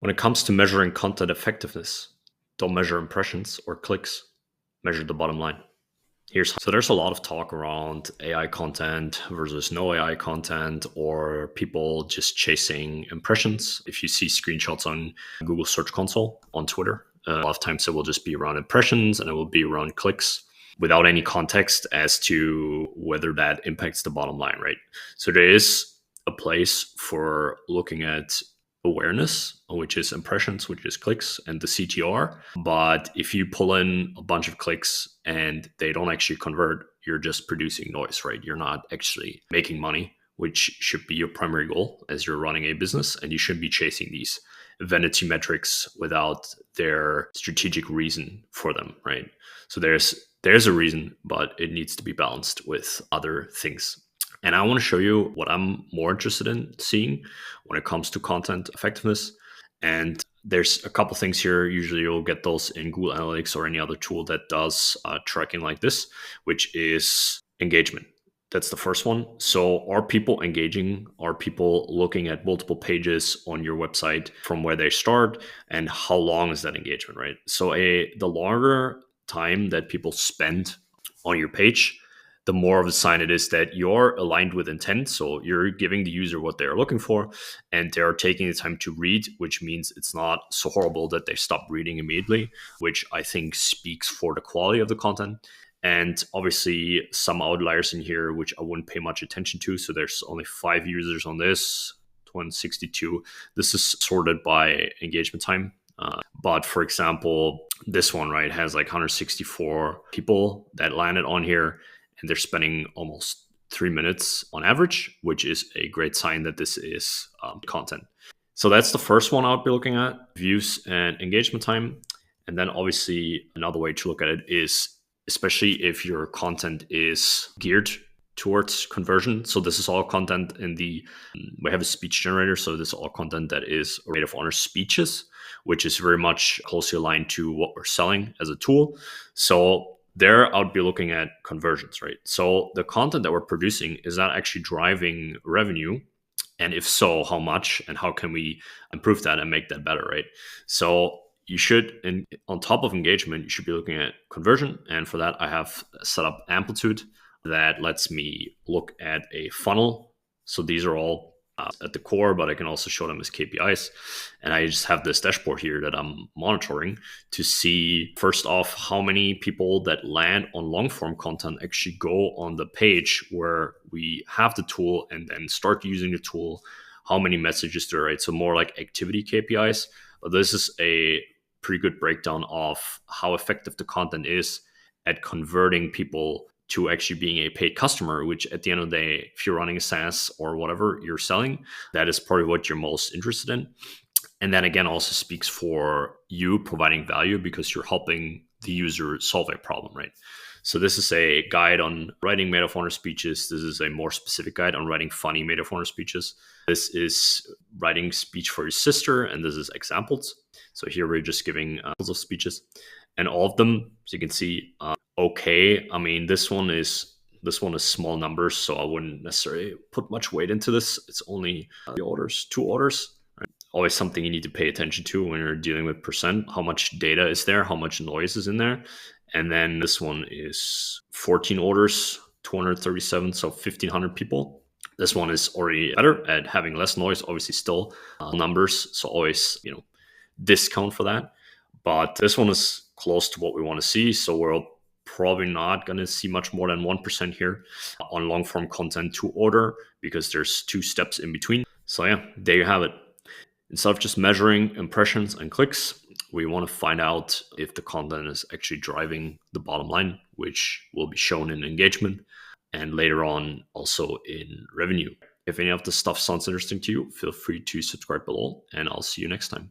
When it comes to measuring content effectiveness, don't measure impressions or clicks, measure the bottom line. So there's a lot of talk around AI content versus no AI content, or people just chasing impressions. If you see screenshots on Google Search Console on Twitter, a lot of times it will just be around impressions and it will be around clicks without any context as to whether that impacts the bottom line, right? So there is a place for looking at awareness, which is impressions, which is clicks, and the CTR. But if you pull in a bunch of clicks and they don't actually convert, you're just producing noise, right? You're not actually making money, which should be your primary goal as you're running a business. And you shouldn't be chasing these vanity metrics without their strategic reason for them, right? So there's a reason, but it needs to be balanced with other things. And I want to show you what I'm more interested in seeing when it comes to content effectiveness. And there's a couple things here. Usually you'll get those in Google Analytics or any other tool that does tracking like this, which is engagement. That's the first one. So are people engaging? Are people looking at multiple pages on your website from where they start? And how long is that engagement, right? So the longer time that people spend on your page, the more of a sign it is that you're aligned with intent. So you're giving the user what they're looking for and they're taking the time to read, which means it's not so horrible that they stop reading immediately, which I think speaks for the quality of the content. And obviously some outliers in here, which I wouldn't pay much attention to. So there's only 5 users on this, 162. This is sorted by engagement time. But for example, this one, right, has like 164 people that landed on here, and they're spending almost 3 minutes on average, which is a great sign that this is content. So that's the first one I'd be looking at, views and engagement time. And then obviously another way to look at it is, especially if your content is geared towards conversion. So this is all content we have a speech generator. So this is all content that is rate of honor speeches, which is very much closely aligned to what we're selling as a tool. So there I would be looking at conversions, right? So the content that we're producing, is that actually driving revenue? And if so, how much and how can we improve that and make that better, right? So you should, on top of engagement, you should be looking at conversion. And for that, I have set up Amplitude that lets me look at a funnel. So these are all at the core, but I can also show them as KPIs. And I just have this dashboard here that I'm monitoring to see, first off, how many people that land on long form content actually go on the page where we have the tool and then start using the tool, how many messages there are, right? So more like activity KPIs. But this is a pretty good breakdown of how effective the content is at converting people to actually being a paid customer, which at the end of the day, if you're running a SaaS or whatever you're selling, that is probably what you're most interested in. And then again, also speaks for you providing value because you're helping the user solve a problem, right? So this is a guide on writing made of honor speeches. This is a more specific guide on writing funny made of honor speeches. This is writing speech for your sister, and this is examples. So here we're just giving examples of speeches, and all of them, as you can see, okay. I mean, this one is small numbers, so I wouldn't necessarily put much weight into this. It's only 2 orders. Right? Always something you need to pay attention to when you're dealing with percent. How much data is there? How much noise is in there? And then this one is 14 orders, 237, so 1,500 people. This one is already better at having less noise. Obviously, still numbers, so always discount for that. But this one is close to what we want to see, so we're probably not going to see much more than 1% here on long form content to order because there's 2 steps in between. So yeah, there you have it. Instead of just measuring impressions and clicks, we want to find out if the content is actually driving the bottom line, which will be shown in engagement and later on also in revenue. If any of this stuff sounds interesting to you, feel free to subscribe below, and I'll see you next time.